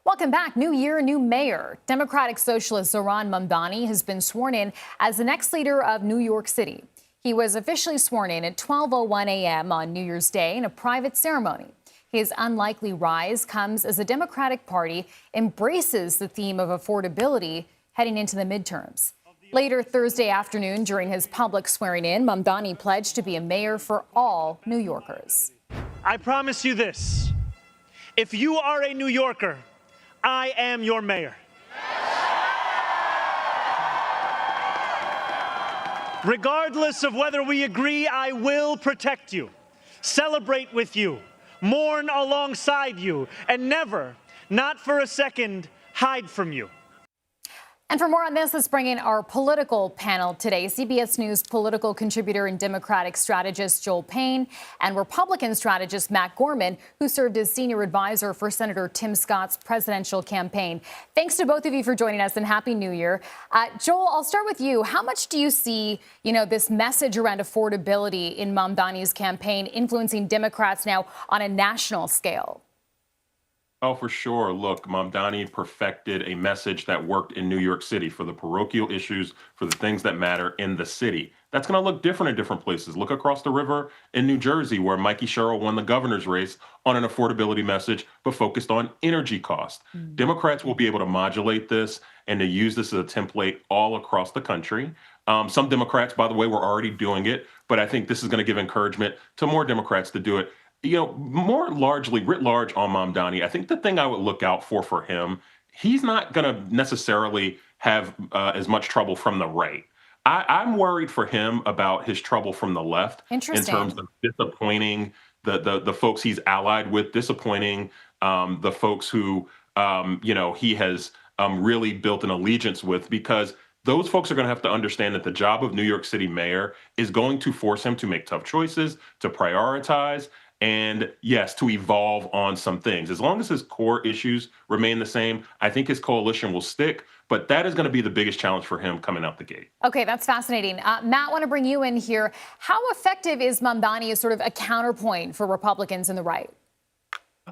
Welcome back. New year, new mayor. Democratic Socialist Zohran Mamdani has been sworn in as the next leader of New York City. He was officially sworn in at 12:01 a.m. on New Year's Day in a private ceremony. His unlikely rise comes as the Democratic Party embraces the theme of affordability heading into the midterms. Later Thursday afternoon, during his public swearing in, Mamdani pledged to be a mayor for all New Yorkers. I promise you this. If you are a New Yorker, I am your mayor. Regardless of whether we agree, I will protect you, celebrate with you, mourn alongside you, and never, not for a second, hide from you. And for more on this, let's bring in our political panel today. CBS News political contributor and Democratic strategist Joel Payne and Republican strategist Matt Gorman, who served as senior advisor for Senator Tim Scott's presidential campaign. Thanks to both of you for joining us, and Happy New Year. Joel, I'll start with you. How much do you see, this message around affordability in Mamdani's campaign influencing Democrats now on a national scale? Oh, for sure. Look, Mamdani perfected a message that worked in New York City for the parochial issues, for the things that matter in the city. That's going to look different in different places. Look across the river in New Jersey, where Mikey Sherrill won the governor's race on an affordability message, but focused on energy cost. Democrats will be able to modulate this and to use this as a template all across the country. Some Democrats, by the way, were already doing it, but I think this is going to give encouragement to more Democrats to do it. More largely, writ large on Mamdani, I think the thing I would look out for him, he's not going to necessarily have as much trouble from the right. I'm worried for him about his trouble from the left in terms of disappointing the folks he's allied with, disappointing the folks who, he has really built an allegiance with, because those folks are going to have to understand that the job of New York City mayor is going to force him to make tough choices, to prioritize, and yes, to evolve on some things. As long as his core issues remain the same, I think his coalition will stick. But that is going to be the biggest challenge for him coming out the gate. Okay, that's fascinating. Matt, I want to bring you in here. How effective is Mamdani as sort of a counterpoint for Republicans in the right?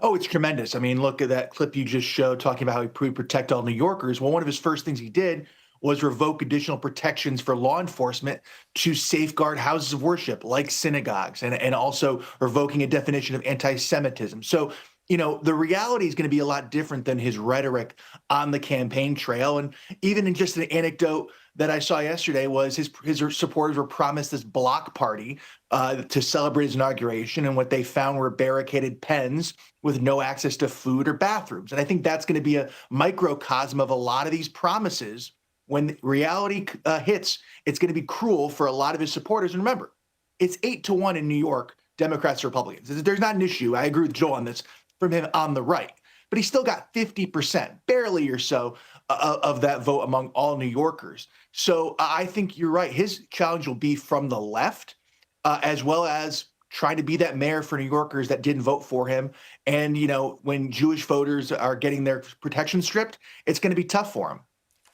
Oh, it's tremendous. I mean, look at that clip you just showed talking about how he protect all New Yorkers. Well, one of his first things he did was revoke additional protections for law enforcement to safeguard houses of worship like synagogues, and also revoking a definition of anti-Semitism. So, the reality is going to be a lot different than his rhetoric on the campaign trail. And even in just an anecdote that I saw yesterday was his supporters were promised this block party to celebrate his inauguration, and what they found were barricaded pens with no access to food or bathrooms. And I think that's going to be a microcosm of a lot of these promises. When reality hits, it's going to be cruel for a lot of his supporters. And remember, it's 8-1 in New York, Democrats, Republicans. There's not an issue, I agree with Joel on this, from him on the right. But he still got 50%, barely or so, of that vote among all New Yorkers. So I think you're right. His challenge will be from the left, as well as trying to be that mayor for New Yorkers that didn't vote for him. And, when Jewish voters are getting their protection stripped, it's going to be tough for him.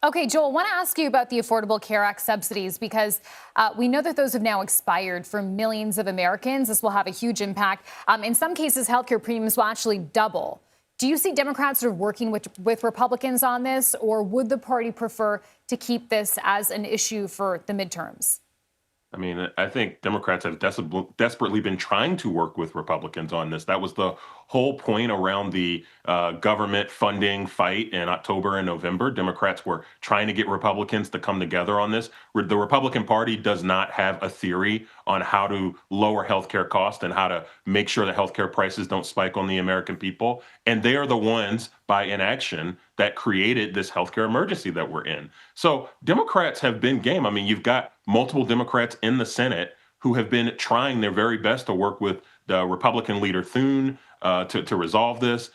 Okay, Joel, I want to ask you about the Affordable Care Act subsidies, because we know that those have now expired for millions of Americans. This will have a huge impact. In some cases, healthcare premiums will actually double. Do you see Democrats sort of working with Republicans on this, or would the party prefer to keep this as an issue for the midterms? I mean, I think Democrats have desperately been trying to work with Republicans on this. That was the whole point around the government funding fight in October and November. Democrats were trying to get Republicans to come together on this. The Republican Party does not have a theory on how to lower healthcare costs and how to make sure that healthcare prices don't spike on the American people. And they are the ones, by inaction, that created this healthcare emergency that we're in. So Democrats have been game. I mean, you've got multiple Democrats in the Senate who have been trying their very best to work with the Republican leader Thune to resolve this.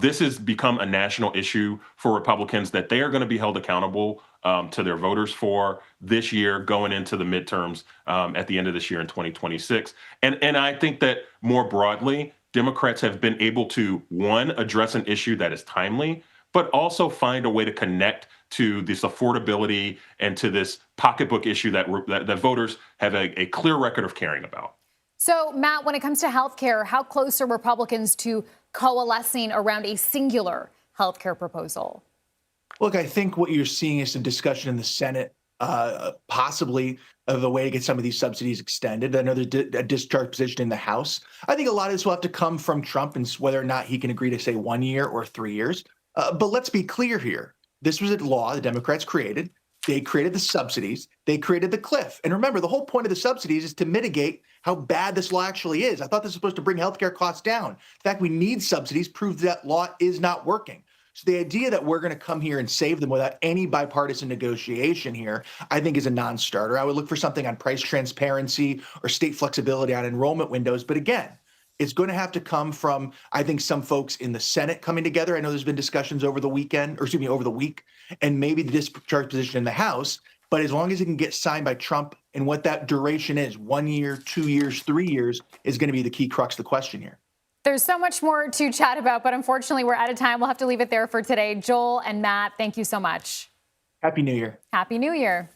This has become a national issue for Republicans that they are going to be held accountable to their voters for this year, going into the midterms at the end of this year in 2026. And I think that more broadly, Democrats have been able to, one, address an issue that is timely, but also find a way to connect to this affordability and to this pocketbook issue that voters have a clear record of caring about. So, Matt, when it comes to health care, how close are Republicans to coalescing around a singular health care proposal? Look, I think what you're seeing is some discussion in the Senate, possibly of a way to get some of these subsidies extended. I know there's a discharge position in the House. I think a lot of this will have to come from Trump and whether or not he can agree to, say, 1 year or 3 years. But let's be clear here. This was a law the Democrats created. They created the subsidies. They created the cliff. And remember, the whole point of the subsidies is to mitigate how bad this law actually is. I thought this was supposed to bring healthcare costs down. The fact we need subsidies proves that law is not working. So the idea that we're going to come here and save them without any bipartisan negotiation here, I think is a non-starter. I would look for something on price transparency or state flexibility on enrollment windows. But again, it's going to have to come from, I think, some folks in the Senate coming together. I know there's been discussions over the weekend, or excuse me, over the week, and maybe the discharge position in the House. But as long as it can get signed by Trump and what that duration is, 1 year, 2 years, 3 years, is going to be the key crux of the question here. There's so much more to chat about, but unfortunately, we're out of time. We'll have to leave it there for today. Joel and Matt, thank you so much. Happy New Year. Happy New Year.